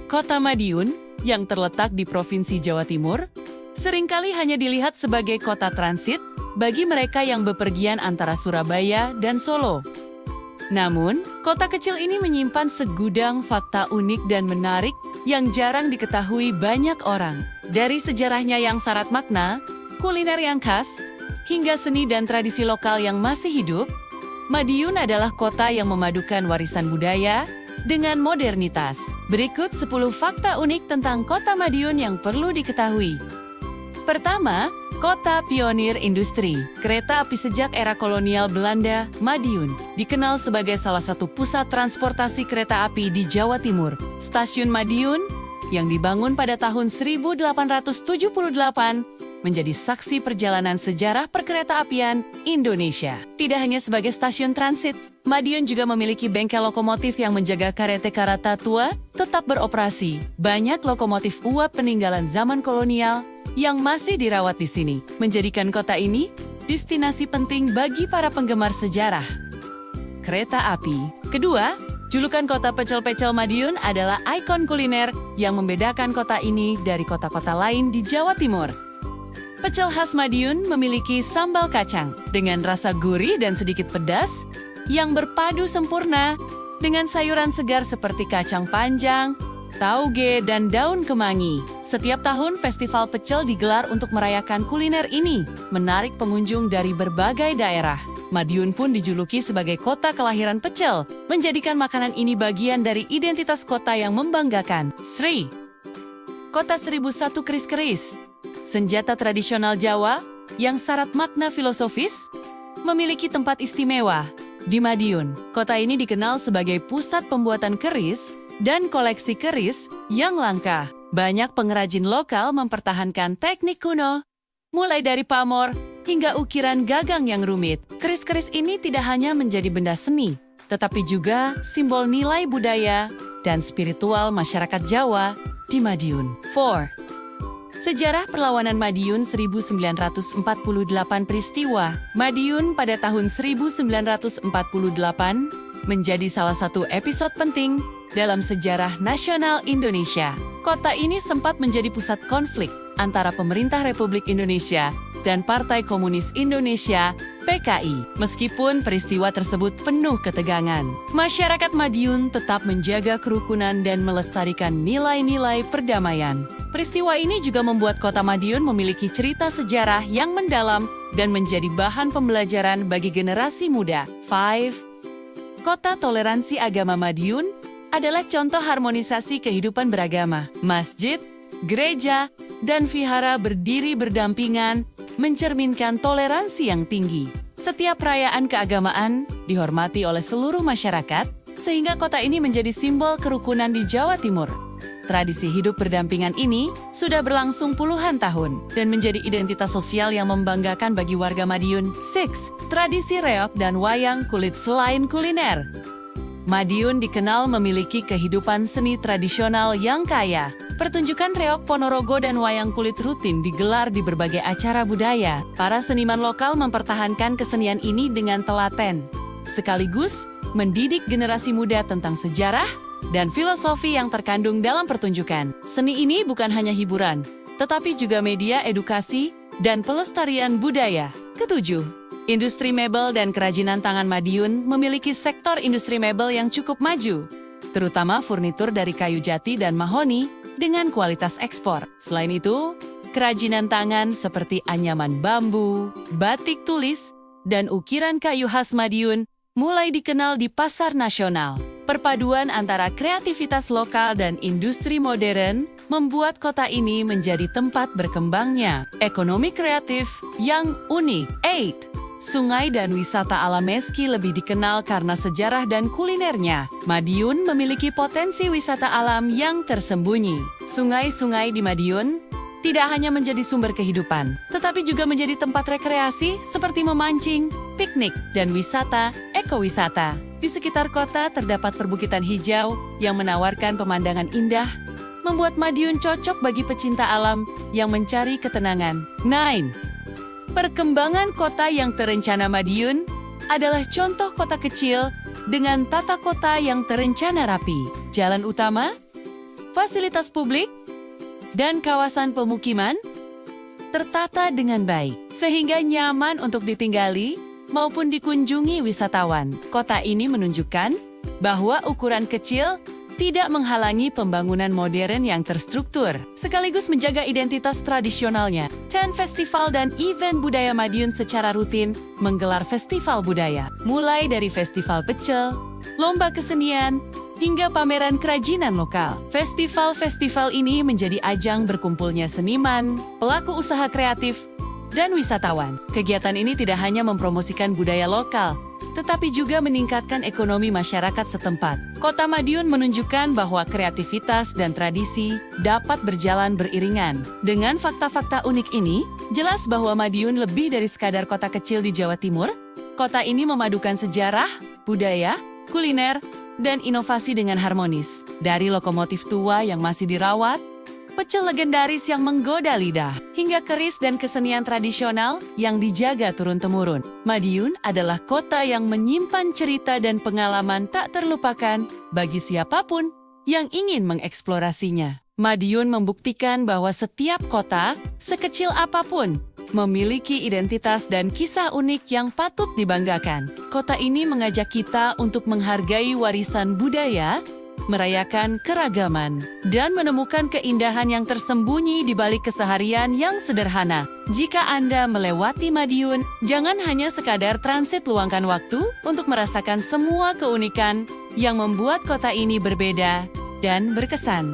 Kota Madiun, yang terletak di Provinsi Jawa Timur, seringkali hanya dilihat sebagai kota transit bagi mereka yang bepergian antara Surabaya dan Solo. Namun, kota kecil ini menyimpan segudang fakta unik dan menarik yang jarang diketahui banyak orang. Dari sejarahnya yang syarat makna, kuliner yang khas, hingga seni dan tradisi lokal yang masih hidup, Madiun adalah kota yang memadukan warisan budaya dengan modernitas. Berikut 10 fakta unik tentang kota Madiun yang perlu diketahui. Pertama, kota pionir industri. Kereta api sejak era kolonial Belanda, Madiun dikenal sebagai salah satu pusat transportasi kereta api di Jawa Timur. Stasiun Madiun, yang dibangun pada tahun 1878, menjadi saksi perjalanan sejarah perkereta-apian Indonesia. Tidak hanya sebagai stasiun transit, Madiun juga memiliki bengkel lokomotif yang menjaga kereta tua tetap beroperasi. Banyak lokomotif uap peninggalan zaman kolonial yang masih dirawat di sini, menjadikan kota ini destinasi penting bagi para penggemar sejarah kereta api. Kedua, julukan kota pecel-pecel Madiun adalah ikon kuliner yang membedakan kota ini dari kota-kota lain di Jawa Timur. Pecel khas Madiun memiliki sambal kacang dengan rasa gurih dan sedikit pedas yang berpadu sempurna dengan sayuran segar seperti kacang panjang, tauge, dan daun kemangi. Setiap tahun festival pecel digelar untuk merayakan kuliner ini, menarik pengunjung dari berbagai daerah. Madiun pun dijuluki sebagai kota kelahiran pecel, menjadikan makanan ini bagian dari identitas kota yang membanggakan. Sri, kota 1001 keris-keris. Senjata tradisional Jawa yang syarat makna filosofis memiliki tempat istimewa di Madiun. Kota ini dikenal sebagai pusat pembuatan keris dan koleksi keris yang langka. Banyak pengrajin lokal mempertahankan teknik kuno, mulai dari pamor hingga ukiran gagang yang rumit. Keris-keris ini tidak hanya menjadi benda seni, tetapi juga simbol nilai budaya dan spiritual masyarakat Jawa di Madiun. 4. Sejarah perlawanan Madiun 1948 peristiwa. Madiun pada tahun 1948 menjadi salah satu episode penting dalam sejarah nasional Indonesia. Kota ini sempat menjadi pusat konflik antara pemerintah Republik Indonesia dan Partai Komunis Indonesia (PKI). Meskipun peristiwa tersebut penuh ketegangan, masyarakat Madiun tetap menjaga kerukunan dan melestarikan nilai-nilai perdamaian. Peristiwa ini juga membuat kota Madiun memiliki cerita sejarah yang mendalam dan menjadi bahan pembelajaran bagi generasi muda. 5. Kota toleransi agama Madiun adalah contoh harmonisasi kehidupan beragama. Masjid, gereja, dan vihara berdiri berdampingan, mencerminkan toleransi yang tinggi. Setiap perayaan keagamaan dihormati oleh seluruh masyarakat, sehingga kota ini menjadi simbol kerukunan di Jawa Timur. Tradisi hidup berdampingan ini sudah berlangsung puluhan tahun dan menjadi identitas sosial yang membanggakan bagi warga Madiun. 6. Tradisi reog dan wayang kulit selain kuliner. Madiun dikenal memiliki kehidupan seni tradisional yang kaya. Pertunjukan reog Ponorogo dan wayang kulit rutin digelar di berbagai acara budaya. Para seniman lokal mempertahankan kesenian ini dengan telaten, sekaligus mendidik generasi muda tentang sejarah dan filosofi yang terkandung dalam pertunjukan. Seni ini bukan hanya hiburan, tetapi juga media edukasi dan pelestarian budaya. 7. Industri mebel dan kerajinan tangan Madiun memiliki sektor industri mebel yang cukup maju, terutama furnitur dari kayu jati dan mahoni dengan kualitas ekspor. Selain itu, kerajinan tangan seperti anyaman bambu, batik tulis, dan ukiran kayu khas Madiun mulai dikenal di pasar nasional. Perpaduan antara kreativitas lokal dan industri modern membuat kota ini menjadi tempat berkembangnya ekonomi kreatif yang unik. 8. Sungai dan wisata alam. Meski lebih dikenal karena sejarah dan kulinernya, Madiun memiliki potensi wisata alam yang tersembunyi. Sungai-sungai di Madiun tidak hanya menjadi sumber kehidupan, tetapi juga menjadi tempat rekreasi seperti memancing, piknik, dan wisata ekowisata. Di sekitar kota terdapat perbukitan hijau yang menawarkan pemandangan indah, membuat Madiun cocok bagi pecinta alam yang mencari ketenangan. 9. Perkembangan kota yang terencana. Madiun adalah contoh kota kecil dengan tata kota yang terencana rapi. Jalan utama, fasilitas publik, dan kawasan pemukiman tertata dengan baik, sehingga nyaman untuk ditinggali maupun dikunjungi wisatawan. Kota ini menunjukkan bahwa ukuran kecil tidak menghalangi pembangunan modern yang terstruktur, sekaligus menjaga identitas tradisionalnya. Ten Festival dan event budaya Madiun secara rutin menggelar festival budaya, mulai dari festival pecel, lomba kesenian, hingga pameran kerajinan lokal. Festival-festival ini menjadi ajang berkumpulnya seniman, pelaku usaha kreatif, dan wisatawan. Kegiatan ini tidak hanya mempromosikan budaya lokal, tetapi juga meningkatkan ekonomi masyarakat setempat. Kota Madiun menunjukkan bahwa kreativitas dan tradisi dapat berjalan beriringan. Dengan fakta-fakta unik ini, jelas bahwa Madiun lebih dari sekadar kota kecil di Jawa Timur. Kota ini memadukan sejarah, budaya, kuliner, dan inovasi dengan harmonis. Dari lokomotif tua yang masih dirawat, pecel legendaris yang menggoda lidah, hingga keris dan kesenian tradisional yang dijaga turun-temurun. Madiun adalah kota yang menyimpan cerita dan pengalaman tak terlupakan bagi siapapun yang ingin mengeksplorasinya. Madiun membuktikan bahwa setiap kota, sekecil apapun, memiliki identitas dan kisah unik yang patut dibanggakan. Kota ini mengajak kita untuk menghargai warisan budaya, merayakan keragaman, dan menemukan keindahan yang tersembunyi di balik keseharian yang sederhana. Jika Anda melewati Madiun, jangan hanya sekadar transit, luangkan waktu untuk merasakan semua keunikan yang membuat kota ini berbeda dan berkesan.